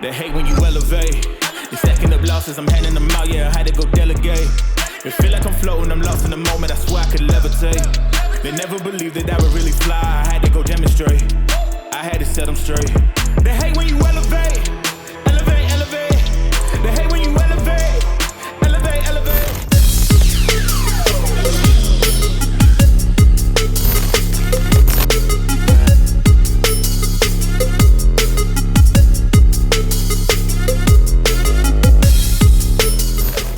They hate when you elevate. They stacking up losses, I'm handing them out, yeah, I had to go delegate. It feel like I'm floating, I'm lost in the moment, I swear I could levitate. They never believed that I would really fly, I had to go demonstrate. I had to set them straight. They hate when you elevate, elevate, elevate. They hate when you elevate, elevate, elevate.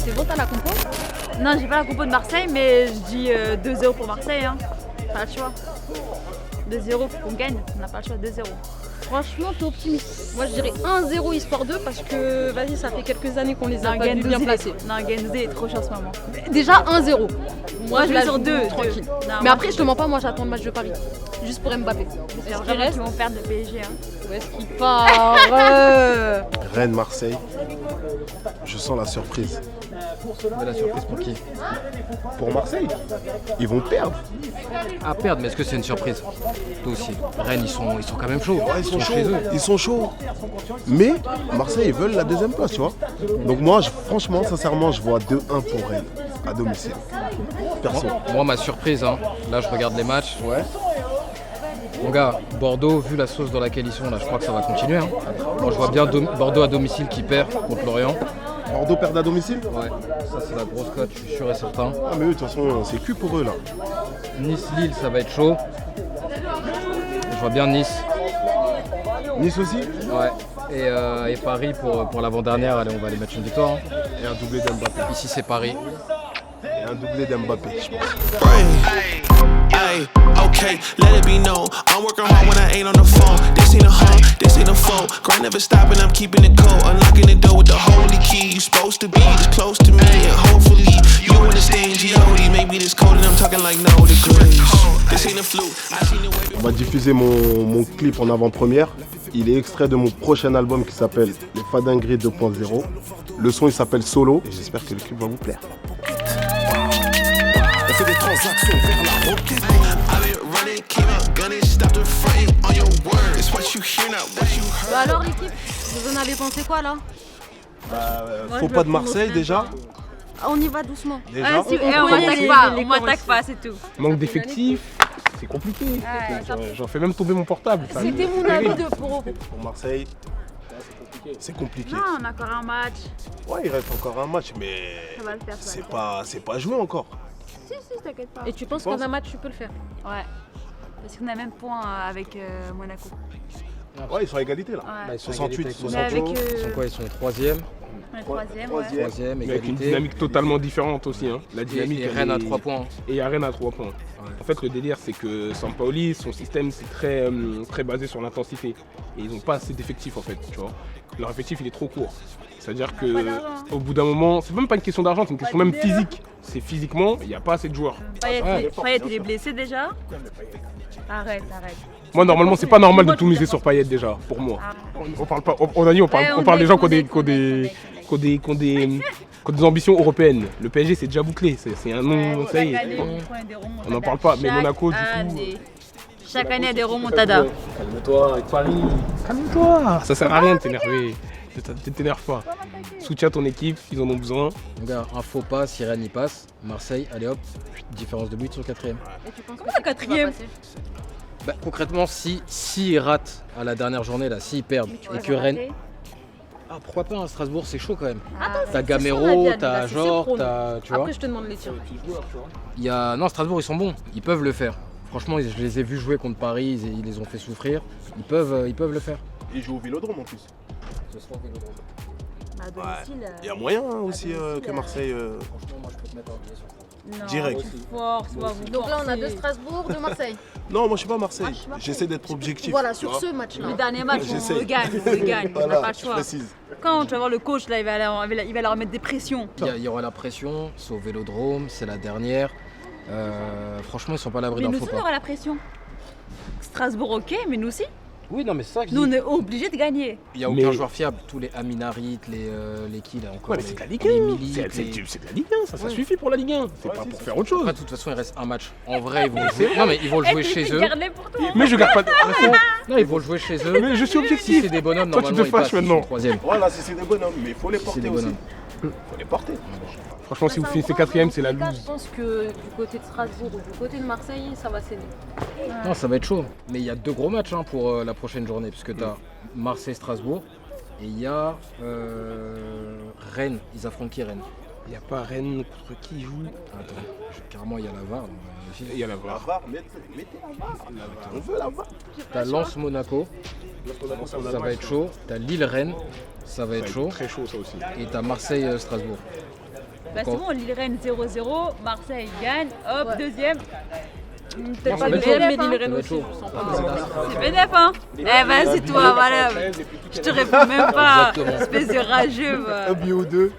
C'est bon, t'as la compo? Non, j'ai pas la compo de Marseille, mais je dis 2-0 pour Marseille. Hein. Pas le choix. 2-0, on gagne, on n'a pas le choix, 2-0. Franchement, t'es optimiste. Moi, je dirais 1-0 histoire 2 parce que, vas-y, ça fait quelques années qu'on les a pas vus bien placés. Non, Gendouzi est trop chaud en ce moment. Déjà 1-0. Moi, je vais sur 2. Tranquille. Non, mais après, je te mens pas, moi, j'attends le match de Paris. Juste pour Mbappé. J'espère vraiment qu'ils vont perdre le PSG. Hein. Où est-ce qu'il part Rennes-Marseille, je sens la surprise. Mais la surprise pour qui? Pour Marseille, ils vont perdre. À perdre, mais est-ce que c'est une surprise? Toi aussi. Rennes, ils sont quand même chauds. Ouais, ils sont chauds, chez eux. ils sont chauds. Mais Marseille, ils veulent la deuxième place, tu vois. Donc moi, franchement, sincèrement, je vois 2-1 pour Rennes, à domicile. Perso. Moi, ma surprise, hein, là, je regarde les matchs. Ouais. Mon gars, Bordeaux, vu la sauce dans laquelle ils sont, là, je crois que ça va continuer. Hein. Moi, je vois bien Bordeaux à domicile qui perd contre Lorient. Bordeaux perd à domicile? Ouais, ça c'est la grosse cote, je suis sûr et certain. Ah mais eux, de toute façon, c'est cul pour eux là. Nice-Lille, ça va être chaud. Je vois bien Nice. Nice aussi? Ouais. Et Paris pour l'avant-dernière, allez, on va aller mettre une victoire. Hein. Et un doublé d'Mbappé. Ici, c'est Paris. Et un doublé d'Mbappé, je pense. Ay, okay, let it be known. I'm working hard when I ain't on the phone. This ain't a home, this ain't a phone. Grind never stopping, I'm keeping it cold. Unlocking the door with the holy key. You supposed to be this close to me, and hopefully you understand G.O.D. Maybe this cold and I'm talking like no degrees. This ain't a fluke. I seen the way. On va diffuser mon clip en avant-première. Il est extrait de mon prochain album qui s'appelle Les Fadingueries 2.0. Le son il s'appelle Solo et j'espère que le clip va vous plaire. On fait des transactions vers la roquette. Bah alors, l'équipe, vous en avez pensé quoi là? Faut pas de Marseille déjà. On y va doucement. Déjà. On m'attaque pas, c'est tout. Manque d'effectifs, c'est compliqué. J'en fais même tomber mon portable. ça. C'était mon avis de pro. Pour Marseille, c'est compliqué. Non, on a encore un match. Ouais, il reste encore un match, mais Ça va le faire, ça va le faire. c'est pas joué encore. Si, t'inquiète pas. Et tu penses qu'en un match, tu peux le faire? Ouais. Parce qu'on a même point avec Monaco. Ouais, ils sont à égalité là. Ouais. Bah, ils sont 68, Mais 60 avec Ils sont quoi? Ils sont troisième, on est troisième. troisième, Mais avec une égalité. dynamique totalement différente aussi. Hein. La dynamique Et elle Rennes à est- 3 points. Et il y a Rennes à 3 points. En fait, le délire, c'est que Sampaoli, son système, c'est très basé sur l'intensité. Et ils n'ont pas assez d'effectifs, en fait, tu vois. Leur effectif, il est trop court. C'est-à-dire Pas que d'argent. au bout d'un moment, c'est même pas une question d'argent, c'est une question même physique. C'est physiquement, il n'y a pas assez de joueurs. Payet, il est blessé déjà. Arrête. Moi, normalement, c'est pas normal de tout miser sur Payet déjà, pour moi. On parle pas, on a dit, on parle des gens qui ont des ambitions européennes. Le PSG, c'est déjà bouclé, c'est un nom, ça y est. On n'en parle pas, mais Monaco, du coup. Chaque année, il y a des remontadas. Calme-toi, avec Paris. Calme-toi. Ça sert à rien de t'énerver. Ne t'énerve pas. Soutiens ton équipe, ils en ont besoin. Mon gars, un faux pas, si Rennes y passe. Marseille, allez hop, différence de but sur le quatrième. Et tu penses Comment le quatrième? Bah, concrètement, si ils ratent à la dernière journée, là, s'ils perdent et que Rennes. Ah, pourquoi pas, hein, Strasbourg, c'est chaud quand même. T'as Gamero, t'as Jor, t'as. Tu vois. Après, je te demande les tirs. Non, Strasbourg, ils sont bons, ils peuvent le faire. Franchement, je les ai vus jouer contre Paris, ils les ont fait souffrir. Ils peuvent le faire. Ils jouent au Vélodrome en plus. Ce sera au Vélodrome. À domicile. Il y a moyen hein, aussi que Marseille. Franchement, moi, je peux te mettre un billet sur ça. Non, direct. Force, va vous Donc là, on a forcer. de Strasbourg, de Marseille. Non, moi je suis pas Marseille. J'essaie d'être objectif. Voilà, tu sur vois. ce match-là. Le dernier match, on J'essaye. le gagne, on n'a Voilà, pas le je choix. précise. Quand tu vas voir le coach, là, il va leur mettre des pressions. Il y aura la pression, c'est au Vélodrome, c'est la dernière. Franchement, ils sont pas à l'abri Mais d'un nous faux aussi, on pas. aura la pression. Strasbourg, ok, mais nous aussi. Oui, non, mais c'est ça que je Nous, on dis. est obligés de gagner. Il n'y a aucun Mais- joueur fiable. Tous les Aminarit, les qui là encore. Ouais, mais c'est de la Ligue les 1. Milik, C'est de la Ligue 1, ça suffit pour la Ligue 1. C'est pas pour faire autre chose. Après, de toute façon, il reste un match. En vrai, ils vont le jouer. Non, mais ils vont le jouer chez eux. Pour toi. Mais je garde pas de. Non, ils vont le jouer chez eux. Mais je suis Si objectif. c'est des bonhommes, Toi, tu normalement, te ils passent, fâches ils sont maintenant. troisième. Voilà, si c'est des bonhommes, mais il faut les C'est porter des aussi. bonhommes. Il faut les porter. Franchement, si vous finissez 4ème, c'est la Je loose. pense que du côté de Strasbourg ou du côté de Marseille, ça va saigner. Non, ça va être chaud. Mais il y a 2 gros matchs pour la prochaine journée, puisque tu as Marseille-Strasbourg et il y a Rennes. Ils affrontent qui, Rennes? Il n'y a pas Rennes contre qui joue. Attends, carrément, il y a la VAR. donc, Il y a la La VAR. VAR, mettez la VAR. On veut la VAR. T'as Lens-Monaco, ça va être chaud. T'as Lille-Rennes, ça va être chaud. Très chaud ça aussi. Et t'as Marseille-Strasbourg. Bah, c'est bon, Lille-Rennes 0-0, Marseille gagne, hop, deuxième. Peut-être ça pas va le être BM, chaud. mais Lille Rennes Ça va être aussi. chaud. Je sens pas. C'est bénéf, hein. Eh ben, c'est toi, voilà. Je te réponds même pas. Exactement. Espèce de rageux, va. Un billet ou deux.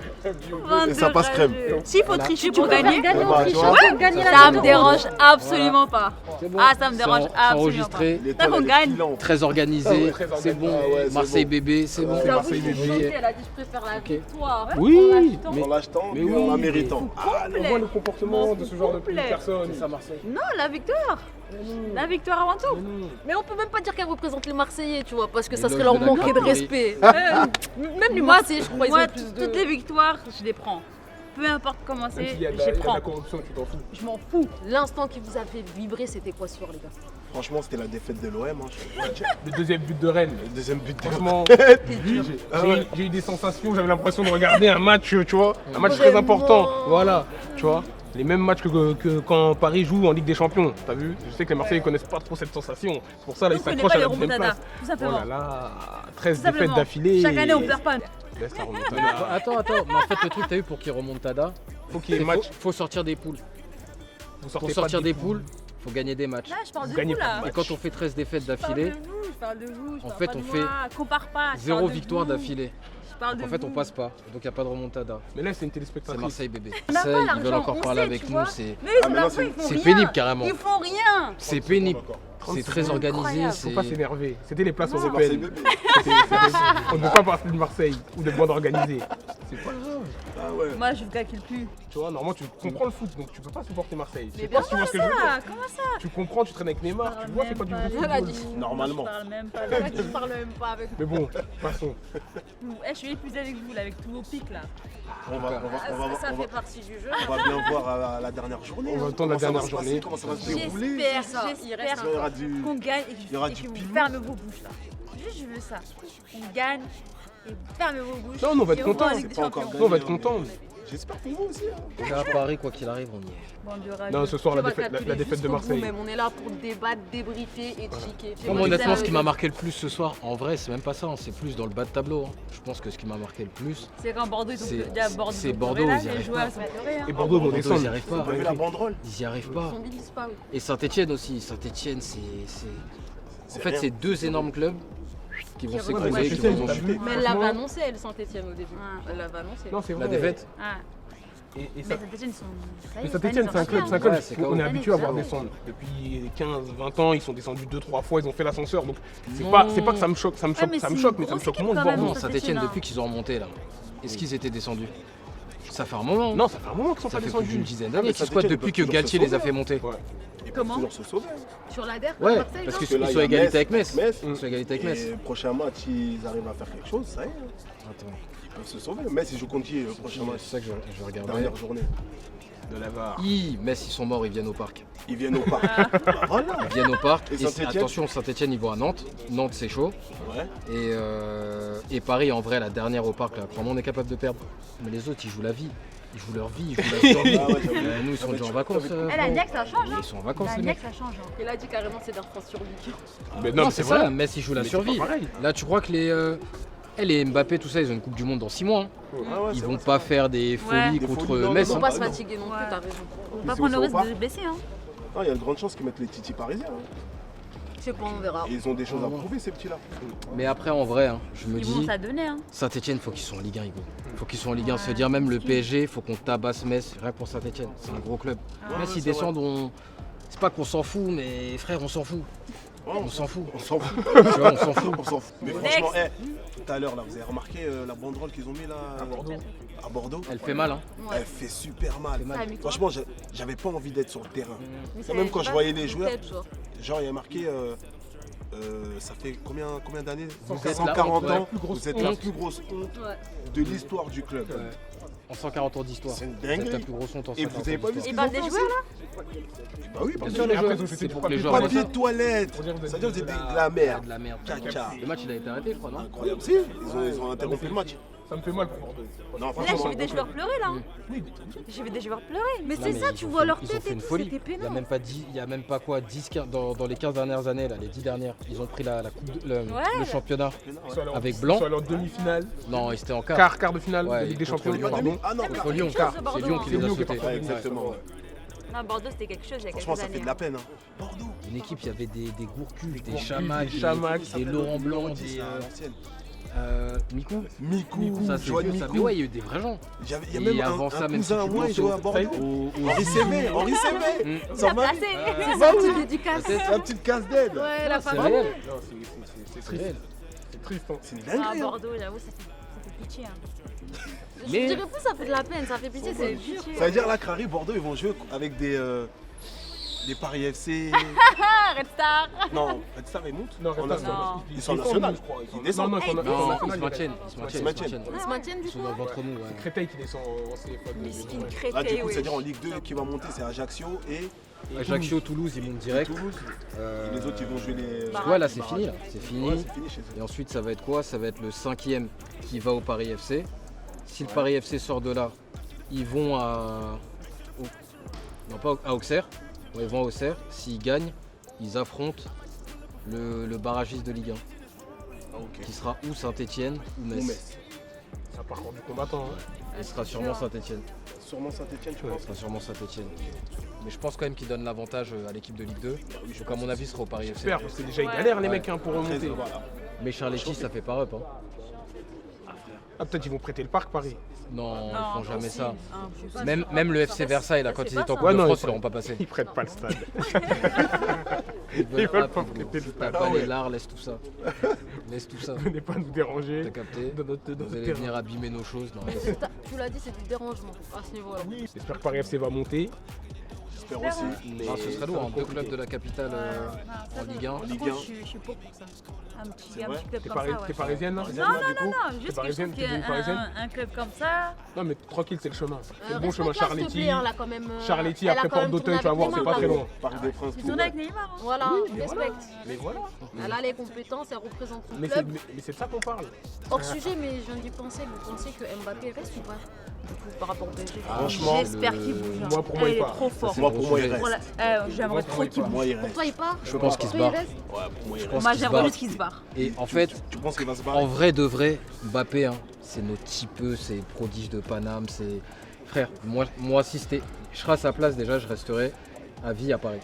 Bande Et ça de passe crème. rageux. S'il faut tricher pour Gagner gagner, gagner bah, en tu trichant, vois. gagner la ça me Ligue. dérange absolument pas. C'est bon. Ah, ça me C'est dérange en- c'est absolument enregistré. pas. Tant qu'on gagne. Très organisé, très c'est bon. organisé. Ah ouais, c'est Marseille bon. bébé, c'est bon. C'est Marseille Oui, bébé. elle a dit je préfère la Ok. victoire. Oui, En mais En l'achetant, mais mais oui, en la méritant. on voit le comportement de ce genre de Complet. personnes. C'est ça, Marseille. Non, la victoire. La victoire avant tout. Mais on peut même pas dire qu'elle représente les Marseillais, tu vois, parce que ça Les serait loges leur de la manquer de Catégorie. respect. Même les Moi, Marseillais, je crois, ils Moi, ont plus de. toutes les victoires, je les prends. Peu importe comment Même c'est, s'il y a de je les la prends. corruption, tu t'en fous. Je m'en fous. L'instant qui vous a fait vibrer, c'était quoi ce soir, les gars? Franchement, c'était la défaite de l'OM. Le deuxième but de Rennes. Le deuxième but de Franchement, Ah ouais. j'ai eu des sensations, j'avais l'impression de regarder un match, tu vois, un match très Vraiment. important. Voilà, tu vois. Les mêmes matchs que quand Paris joue en Ligue des Champions, t'as vu? Je sais que les Marseillais connaissent pas trop cette sensation. C'est pour ça, là, ils Donc, on n'est s'accrochent pas à les la deuxième remontadas, place. tout Oh simplement. là là, 13 Tout défaites simplement. d'affilée. Chaque année, on perd pas. Laisse la remontada. Attends, mais en fait, le truc, t'as vu, pour qu'il remonte Tada, Faut qu'il y ait match. faut sortir des poules. Vous Pour sortez sortir pas des poules, faut gagner des matchs. Là, je parle de Gagnez vous, là. Et quand on fait 13 défaites Je parle de d'affilée, vous, je parle de vous. je En parle fait, pas de on moi. fait Compare pas. je 0 parle de victoire vous. d'affilée. Je parle de En fait, on vous. passe pas. Donc, il n'y a pas de remontada. Mais là, c'est une C'est téléspectatrice. Marseille bébé. On n'a pas Marseille, ils l'argent, veulent encore on parler sait, avec tu nous. vois. C'est Mais ils Ah, ont mais la non, foi, ils font c'est rien. pénible, carrément. Ils font rien. C'est pénible. C'est très organisé. Incroyable. Faut pas s'énerver. C'était les places Marseille européennes. bébé. On ne peut pas parler de Marseille ou de bande organisée. C'est pas grave. Ah ouais. Moi, je ne calcule plus. Tu vois, normalement, tu comprends le foot, donc tu peux pas supporter Marseille. Je sais Mais pas bien si tu vois sûr, ce que je veux dire. ça. Comment ça Tu comprends, tu traînes avec Neymar, tu vois, c'est pas du vrai Elle a football. dit. Normalement. Je parle même pas C'est vrai avec que je parle même pas avec Mais bon, passons. vous. Eh, je suis épuisée avec vous, là, avec tous vos pics, là. Ça fait partie du jeu. On va bien voir à la dernière journée. On va hein. attendre la Comment ça va dernière se passer, journée. Comment ça va se dérouler. J'espère, ça. Il reste j'espère Il y aura du. qu'on gagne et il y aura que du vous piment. fermez vos bouches, là. Juste, je veux ça. On gagne et fermez vos bouches. Non, nous, on va être et va en contents. Ligue des C'est pas encore Champions. Nous, on va être contents. J'espère pour vous aussi. hein. Là, à Paris, quoi qu'il arrive, on y est. Bande de rageux. Non, ce soir, la Tu vois, défaite, calculer la défaite de jusqu'au bout, Marseille. Même on est là pour débattre, débriefer et chiquer. Non, mais honnêtement, ce qui m'a marqué le plus ce soir, en vrai, c'est même pas ça, hein, c'est plus dans le bas de tableau. hein. Je pense que ce qui m'a marqué le plus, C'est quand Bordeaux, ils ont C'est- déjà Bordeaux. c'est ils ont Bordeaux, pleuré, là, ils y les arrivent joueurs pas. sont pleurés, hein. Et Bordeaux vont Bordeaux, ils descendre. n'y arrivent pas. Vous avez vu la banderole. Ils y arrivent Ils pas. sont disparus. Et Saint-Etienne aussi. Saint-Etienne, c'est. En fait, rien. c'est 2 énormes clubs qui vont Ouais, s'écrouler, qui Saint-Etienne, vont t'as chuter. vu Mais elle l'avait Franchement, annoncé, elle, Saint-Etienne, au début. Ah. Elle l'avait annoncé. Non, c'est vrai. La défaite. Ah. Et Mais ça- Saint-Etienne, ils sont. ça y Mais est, Saint-Etienne, cette c'est un année, club, ils c'est un sont club Ouais, c'est qu'on comme- est habitué à voir Jamais. descendre. Depuis 15-20 ans, ils sont descendus 2-3 fois, ils ont fait l'ascenseur. Donc c'est Non. pas que ça me choque, ça me Ah, choque, mais ça me c'est choque, une mais ça me grosse choque moins de équipe voir quand même, nous. ça. Saint-Etienne, Saint-Étienne, depuis qu'ils ont remonté là, est-ce qu'ils étaient descendus? Ça fait un moment. Non, ça fait un moment qu'ils sont Ça pas fait plus d'une descendus. dizaine mais d'années qu'ils Saint-Étienne, squattent ils depuis peuvent que toujours Galtier se les a sauver, fait monter. Ouais. Ils peuvent Comment toujours se sauver. Sur la DER, Ouais, Marseille, parce non qu'ils que là, sont il y a égalité Metz, avec Metz. Metz. Ils sont égalité avec Metz. Et prochain match, ils arrivent à faire quelque chose, ça y est. Attends, Ils peuvent se sauver. Metz, ils jouent contre qui le prochain match? c'est ça que je regardais. Dernière journée. De la VAR. Metz, ils sont morts, ils viennent au parc. Ils viennent au parc. Bah, voilà. Ils viennent au parc. Et Et Saint-Étienne attention, Saint-Etienne, ils vont à Nantes. Nantes, c'est chaud. Ouais. Et Paris, en vrai, la dernière au parc, là, crois-moi, on est capable de perdre. Mais les autres, ils jouent la vie. Ils jouent leur vie, ils jouent la survie. Ah ouais, j'avoue. Nous, ils sont déjà en vacances. Eh, la Niaque, ça change, hein. Ils sont en vacances, La les Niaque, mecs. ça change, hein. Il a dit carrément c'est d'Air France survie. Mais Non, mais c'est ça, Metz, ils jouent la Mais c'est survie. pas pareil. Là, tu crois que les Mbappé, tout ça, ils ont une Coupe du Monde dans 6 mois. hein. Ah ouais, Ils c'est vont vrai, pas faire des folies Des contre folies, non, Metz. Ils non, vont hein. pas se non. fatiguer non plus, Ouais. t'as raison. Faut Ils pas sont prendre le au risque parc. de se blesser, hein. Non, il y a de grandes chances qu'ils mettent les titis parisiens. hein. Je sais pas, on verra. Et ils ont des choses à prouver, ces petits-là. Mais après, en vrai, hein, je me Ils vont dis, s'adonner, hein. Saint-Etienne, faut qu'ils soient en Ligue 1, Hugo. Faut qu'ils soient en Ligue 1. Se dire même le PSG, faut qu'on tabasse Metz, rien que pour Saint-Etienne. C'est un gros club. Ah, Metz, ils descendent, c'est pas qu'on s'en fout, mais frère, on s'en fout. On s'en fout. On s'en fout. Tu vois, on s'en fout. On s'en fout. Mais franchement, tout à l'heure, là, vous avez remarqué la banderole qu'ils ont mis là à Bordeaux. Elle fait mal, hein. Elle fait super mal. mal. Franchement, j'avais pas envie d'être sur le terrain. Mais Même quand je voyais les joueurs, peut-être, genre il y a marqué ça fait combien d'années 140 ans. la Vous êtes la plus grosse honte de l'histoire du club. Ouais. En 140 ans d'histoire. C'est une Vous êtes la dinguerie. plus grosse honte en Et 140 vous avez pas vu ce Il qu'ils parle ont des fait joueurs aussi là Bah oui, parce Bien que sûr, les Après, joueurs, c'était pour pas les plus joueurs. papier de toilette. C'est-à-dire que c'était de la merde. De la merde. Caca. Le match il a été arrêté, je crois, non? Incroyable. Si, ils ont interrompu le match. Ça me fait mal pour Bordeaux. Non, Mais là, j'ai franchement. vu des joueurs pleurer là. J'ai vu des joueurs pleurer. Mais Non, c'est mais ça, ils tu ont vois fait- leur ils ont tête fait et une tout, folie. c'était Il pénible. y a même pas quoi, 10, 15, dans les 15 dernières années, là, les 10 dernières, ils ont pris la coupe le championnat avec Blanc. Ils sont allés en demi-finale, Non, ils étaient en quart. quart de finale Ouais, de Ligue des contre Champions. Lyon. Pardon. Ah non, mais Contre c'est Lyon, quelque quart. chose, C'est Bordeaux, Lyon qui C'est les a Lyon qui est sautés. parti. Ouais, exactement. ouais. Non, Bordeaux c'était quelque chose il y a Franchement, quelques ça fait années. de la peine. Hein. Bordeaux. Une équipe, il y avait des Gourcuff, des Gourcuff, Chamac, des Chamac. des Laurent Blanc, des Mikou. Mikou, Ça, c'est Joanne vieux, ça. Mais Mikou. ouais, il y a eu des vrais gens. Il y a Et même avant un ça, même si cousin à tu moi, il penses jouait à au- Bordeaux. Henri Sémé. Henri Sémé. Mm. Sans ma vie. C'est Bah ça, oui. tu dédicaces. Peut-être. La petite casse d'aide. Ouais, la C'est famille. réel. Non, c'est C'est triste. réel. C'est triste. Hein. C'est une Ah, dinguerie. hein. Bordeaux, j'avoue, c'était pitié. Hein. Je Mais- dirais plus, ça fait de la peine, ça fait pitié, c'est dur. Ça veut dire là, Crary, Bordeaux, ils vont jouer avec des paris FC. Ah, Red Star. Non, Red Star, ils montent. Non, En Resta, national. Ils sont en descendent, national. je crois. Ils descendent. Non, ils sont en Non, ils se national. maintiennent. Ils se maintiennent. Ils se maintiennent du Ils sont coup. dans le ventre mou, ouais. Créteil qui descend en CFA. Miskin Là, du Créteil, coup, oui. c'est-à-dire en Ligue 2 qui va monter, c'est Ajaccio et Ajaccio, Toulouse, ils montent direct. Toulouse. Et les autres, ils vont jouer les. Bah, Ouais, là, c'est barrages. fini. Là. C'est Ouais, fini. c'est fini chez eux. Et ensuite, ça va être quoi? Ça va être le 5e qui va au Paris FC. Si le Paris FC sort de là, ils vont non, pas à Auxerre. Ouais, ils vont à Auxerre. S'ils gagnent, ils affrontent le barragiste de Ligue 1, Ah, ok. qui sera ou Saint-Etienne ou Ou Metz. Metz. C'est un parcours du combattant. Hein. Ce sera sûrement Saint-Etienne. Sûrement Saint-Etienne, tu Ce penses sera sûrement Saint-Etienne. Mais je pense quand même qu'ils donnent l'avantage à l'équipe de Ligue 2. Donc à mon avis, ce sera au Paris FC. J'espère, parce que déjà ils galèrent les Ouais. mecs hein, pour remonter. Voilà. Mais Charletti, ça fait pas up. Hein. Ah, peut-être ils vont prêter le parc Paris. Non, ils font jamais ça. Impossible. Même le FC Versailles, là, quand c'est ils pas étaient en ça. Coupe Ouais, de non, France, ils ils l'auront pas passé. Ils prêtent pas le stade. Ils Ils veulent pas puis bon, prêter le stade. pas les lards, laisse tout ça. Laisse tout ça. Venez pas nous déranger. T'as capté? Dans notre Vous allez terrain. venir abîmer nos choses. Non, Tu l'as dit, c'est du dérangement à ce niveau-là. J'espère que Paris FC va monter. J'espère aussi. Mais Ah, ce serait lourd, hein. Deux compliqué. clubs de la capitale en Ligue 1. Ligue Par contre, 1. je suis pour ça. Un petit vrai club T'es comme ça, ouais. parisienne là Non, juste que je parisienne, trouve t'es devenue parisienne qu'un club comme ça, Non mais tranquille c'est le chemin. C'est le bon Respecte-la, chemin. s'il te Charletti, plaît, hein, là, quand même, Charletti elle a après quand même Porte d'Auteuil, tourné tu vas voir, avec c'est pas Neymar, très là. loin. Parc des Princes, ils tout. tournent avec Neymar. Hein. Voilà, mais respecte. Mais voilà. Elle a les compétences, elle représente son Mais club. c'est de ça qu'on parle. Hors sujet, mais je viens d'y penser. Vous pensez que Mbappé reste ou pas du coup, par rapport au PSG? Franchement, J'espère qu'il bouge. hein. Moi, pour moi, il il est part. trop fort. Moi, pour moi, il reste. Voilà. J'aimerais trop qu'il Pour bouge. moi, il Pour reste. toi, il part? Je pense qu'il se Toi, il barre. reste? Ouais, pour moi, il Je reste. pense Moi, qu'il se j'aimerais barre. juste qu'il se barre. Et en fait, Tu penses qu'il va se en barrer vrai de vrai, Mbappé, hein, c'est notre petit peu, c'est prodige de Paname, c'est. Frère, moi si c'était. Je serais à sa place déjà, je resterais à vie à Paris.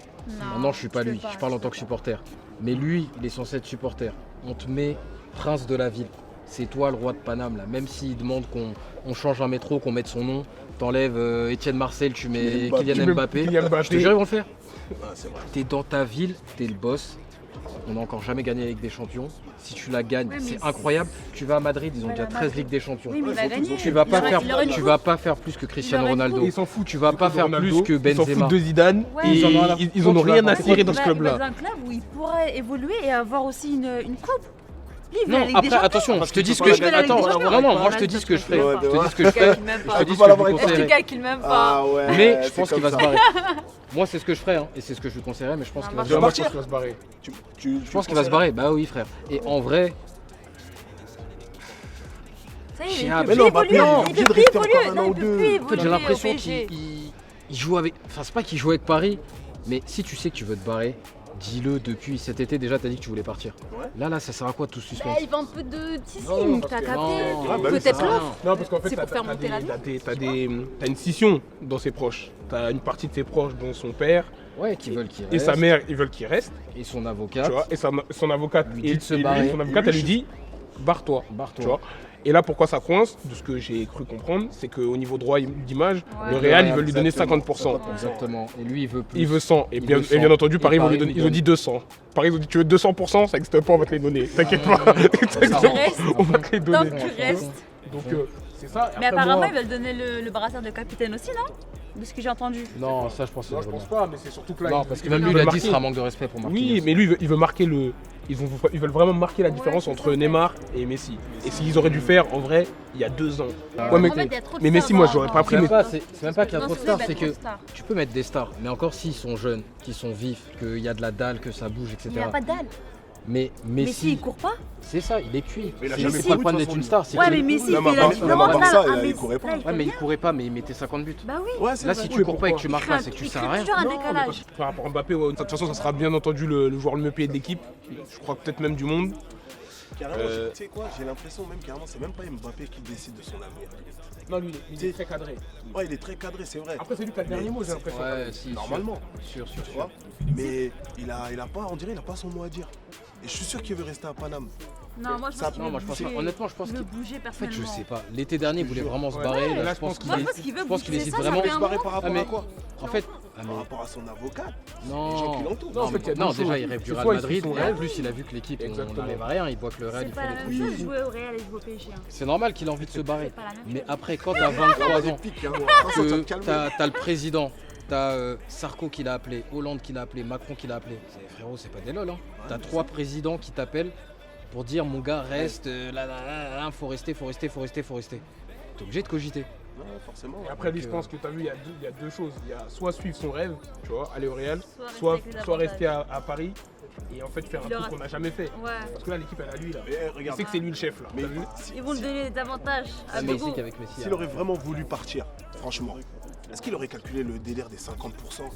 Maintenant, je suis pas tu peux lui, pas, je parle en tu tant que supporter. Mais lui, il est censé être supporter. On te met prince de la ville. C'est toi le roi de Paname là. Même s'il demande qu'on change un métro, qu'on mette son nom, t'enlèves Étienne Marcel, tu mets Kylian Mbappé. Kylian Mbappé. Je te jure, ils vont le faire. Ah, c'est vrai. T'es dans ta ville, t'es le boss. On n'a encore jamais gagné la Ligue des Champions. Si tu la gagnes, Ouais, mais c'est c'est- incroyable. Tu vas à Madrid, ils ont déjà Voilà, 13 Madrid. Ligues des Champions. Oui, mais il va gagner. Tu vas pas Il faire, aura une tu coupe. vas pas faire plus que Cristiano aura une Ronaldo. Et ils s'en foutent. Tu vas pas faire plus que Ils s'en Benzema. foutent de Zidane. Ouais. Et Ils en ont rien à ils en ont foutre, rien tu à vas cirer dans ce Il va club-là. dans un club où il pourrait évoluer et avoir aussi une coupe. Lui, il veut la Non, Ligue des après Champions. attention, Parce je te que dis tu ce peux que je pas la attends, Ligue des Champions. non, moi Ouais, je te dis ce que je tu ferais. peux Ouais, pas. Je te dis ce que je Tu ferais. calcules même Je pas. te Tu dis ce peux que je pas lui l'avoir Est-ce que tu conseillerais. calcules même pas? Ah ouais. Mais je c'est pense qu'il comme va se ça. barrer. Moi c'est ce que je ferais hein, et c'est ce que je lui conseillerais, mais je pense qu'il va se Déjà, barrer. moi, je pense qu'il va se barrer. Je pense qu'il va se barrer, bah oui frère. Et en vrai, Ça y est, il Ah, peut mais plus non, Mbappé, il est évoluer. Il obligé peut de plus rester encore évoluer. un Non, an il ou peut deux. plus en fait, évoluer j'ai au l'impression PSG. qu'il joue avec. Enfin, c'est pas qu'il joue avec Paris, mais si tu sais que tu veux te barrer, dis-le depuis cet été déjà. T'as dit que tu voulais partir. Ouais. Là, ça sert à quoi tout ce suspense? Il va un peu de Non, teasing, parce t'as que- capté? Non, bah oui, Peut-être c'est ça. l'offre. Non, parce qu'en fait, C'est pour faire monter la vie. t'as une scission dans ses proches. T'as une partie de ses proches, dont son père Ouais, qui veulent qu'il et reste. sa mère, ils veulent qu'il reste. Et son avocat. Tu vois, et son avocate Lui dit de se et lui, barrer. son avocate, elle lui dit barre-toi. Barre-toi. Tu vois. Et là, pourquoi ça coince, de ce que j'ai cru comprendre, c'est qu'au niveau droit d'image, le Real, ils veulent lui donner 50%. Exactement. Et lui, il veut plus. Il veut 100. Et bien entendu, Paris, ils ont dit 200. Paris, ils ont dit, tu veux 200%, ça n'existe pas, on va te les donner. T'inquiète pas. On va te les donner. Tant que tu restes. Donc, c'est ça. Mais apparemment, ils veulent donner le brassard de capitaine aussi, non? De ce que j'ai entendu. Non, ça, je pense que non, je pense pas, mais c'est surtout que là. Non, parce que même lui, il a dit ce sera un manque de respect pour Marquinhos. Oui, mais lui, il veut marquer le. Ils veulent vraiment marquer la différence entre Neymar et Messi. Et s'ils auraient dû faire, en vrai, il y a 2 ans. Ouais, mais Messi, moi, j'aurais pas pris. C'est même pas qu'il y a trop de stars, c'est que tu peux mettre des stars, mais encore s'ils sont jeunes, qu'ils sont vifs, qu'il y a de la dalle, que ça bouge, etc. Il n'y a pas de dalle. Mais Messi, il court pas. C'est ça, il est cuit. Mais il a C'est jamais pas le couru, point de d'être toute une façon. star. Ouais, mais Messi, il fait la différence. Il courait pas. Ouais, mais il courait pas, mais il mettait 50 buts. Bah oui. Ouais, c'est Là, vrai. si tu cours pas et que tu marques pas, c'est que tu Il sers à crée rien. toujours un Non, décalage. par rapport à Mbappé, de toute façon, ça sera bien entendu le joueur le mieux payé de l'équipe. Je crois peut-être même du monde. Carrément, tu sais quoi, j'ai l'impression même carrément, c'est même pas Mbappé qui décide de son avenir. Non, lui, il est très cadré. Ouais, il est très cadré, c'est vrai. Après, c'est lui qui a le dernier mot, j'ai l'impression. Ouais, si. Normalement. Sûr. Tu vois. Mais il a pas, on dirait, il a pas son mot à dire. Et je suis sûr qu'il veut rester à Paname. Non, moi je pense qu'il Non, moi je pense pas. Honnêtement, je pense veut qu'il. bouger En fait, personnellement. je sais pas. L'été dernier, il voulait vraiment se barrer. Ouais, Là, je pense qu'il Moi, je pense qu'il veut je pense qu'il bouger. hésite Ça vraiment. fait Il se un barrer moment. par rapport mais- à quoi? En fait, Par rapport à son avocat, les gens non. qui l'entourent. Non, en fait, il y a Non, deux déjà, choses. il rêve du C'est Real soit il fait Madrid. son Et en rêve. plus, il a vu que l'équipe, on Exactement. n'arrive à rien. Il voit que le Real, C'est il pas la faut même chose jouer au Real et jouer au PSG. C'est normal qu'il a envie de se barrer. C'est pas la même Mais chose. après, quand t'as 23 ans, Pique, hein, ça va te calmer. t'as le président, t'as Sarko qui l'a appelé, Hollande qui l'a appelé, Macron qui l'a appelé. Frérot, c'est pas des lol. Hein. T'as 3 présidents qui t'appellent pour dire mon gars reste, faut rester. T'es obligé de cogiter. Ouais, forcément. Et après, lui, je pense que tu as vu, il y a deux choses. Il y a soit suivre son rêve, tu vois, aller au Real, soit rester à Paris et en fait faire un truc qu'on n'a jamais fait. Ouais. Parce que là, l'équipe, elle a lui, là. Mais Il regarde, sait que c'est lui le chef, là. mais T'as vu si- Ils vont lui donner des avantages. Ah, mais il sait qu'avec Messi. s'il aurait vraiment voulu partir, franchement, est-ce qu'il aurait calculé le délire des 50% là?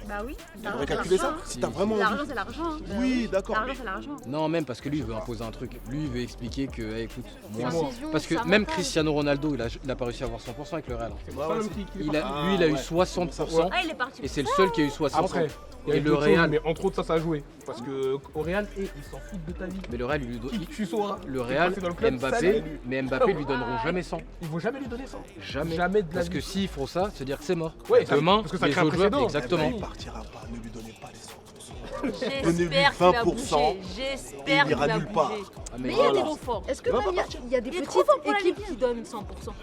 Bah oui. Il aurait calculé ça? Si t'as vraiment L'argent, envie. c'est l'argent. hein. Oui, d'accord. L'argent, c'est l'argent. Non, même parce que lui, il veut imposer un truc. Lui, il veut expliquer que, écoute, moi. Décision, Parce que ça même avantage. Cristiano Ronaldo, il a pas réussi à avoir 100% avec le Real. C'est pas l'homme qui Lui, il a eu 60%. Ah, il est parti. Et c'est le seul qui a eu 60%. Après, il y a Et eu le d'autres choses, Real. mais entre autres, ça a joué. Parce que au Real, ils s'en foutent de ta vie. Mais le Real, il lui Qui donne. tu sauras. Le T'es Real, passé dans le club, Mbappé, salut. mais Mbappé lui donneront jamais 100. Ils vont jamais lui donner ça. Jamais. Jamais de la Parce vie. que s'ils font ça, c'est dire que c'est mort. Ouais, ça- Demain, parce que ça les crée un autres joueurs, précédent. exactement. Il partira pas, ne lui donnez pas les 100%. J'espère qu'il va 20%, bouger. J'espère il qu'il ira va nulle part. bouger. Ah, Mais il y a Voilà. des Trop fort. Est-ce que Il va même pas il y a des Il est petites trop fort pour la équipes Ligue. qui donnent 100%?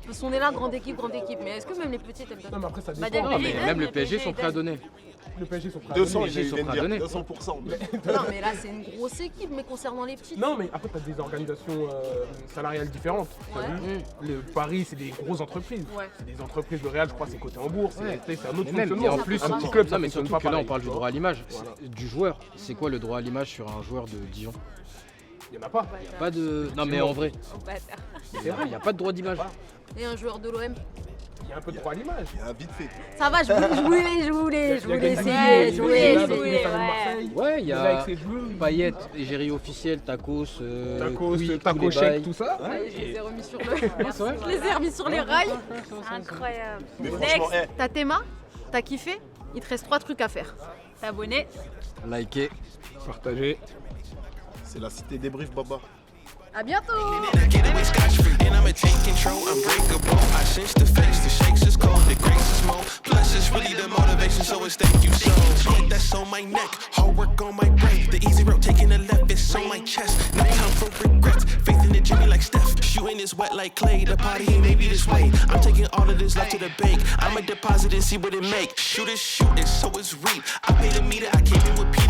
Parce qu'on est là, grande équipe, mais est-ce que même les petites, elles Non, donnent? mais après, ça Bah, dépend. Non, Dembélé, mais il même donne, le PSG sont prêts à il donne. donner. Le PSG sont prêts à 200, donner. ils il sont vient prêts de à dire donner. 200%. Non, mais là, c'est une grosse équipe, mais concernant les petites. Non, mais après, tu as des organisations salariales différentes. T'as Ouais. vu Le Paris, c'est des grosses entreprises. Ouais. C'est des entreprises de Real, je crois, c'est coté en bourse. Ouais. C'est un autre Mais même, et fonctionnement. en plus, un petit club, ça non, mais fonctionne surtout pas que là, on pareil, parle tu du vois. droit à l'image. Voilà. Du joueur. C'est quoi le droit à l'image sur un joueur de Dijon? Il n'y en a pas. Y a pas de. Non, mais en vrai, Bâtard. il n'y a pas de droit d'image. Et un joueur de l'OM. Il y a un peu de droit à l'image. Il y a un vite fait. Ça va, je voulais Il y a essayer, Gattuso, je voulais il est là, essayer. donc il est fan de Ouais. Marseille. Ouais, il y Il est là avec a ses cheveux. Payet, égérie officielle, Tacos, Tacos, Quick, Taco tous les Shake, bails. tout ça. Ouais, je les ai remis sur le. c'est vrai. Je les ai remis sur les rails. Incroyable. Mais Next. franchement, T'as Théma, t'as kiffé, il te reste 3 trucs à faire. T'abonner. Liker. Partagé. c'est la cité des briefs, Baba. À bientôt. I get away scotch-free, and I'ma take control. Unbreakable. I sense the face, the shakes is cold, the grace is more. Plus, it's really the motivation, so it's thank you so. Sweat that's on my neck, hard work on my brain. The easy road taking the left, it's on my chest. No time for regrets. Faith in the Jimmy like Steph. Shooting is wet like clay. The party ain't maybe this way. I'm taking all of this left to the bank. I'ma deposit and see what it make. Shoot it, so it's reap. I paid a meter, I came in with people.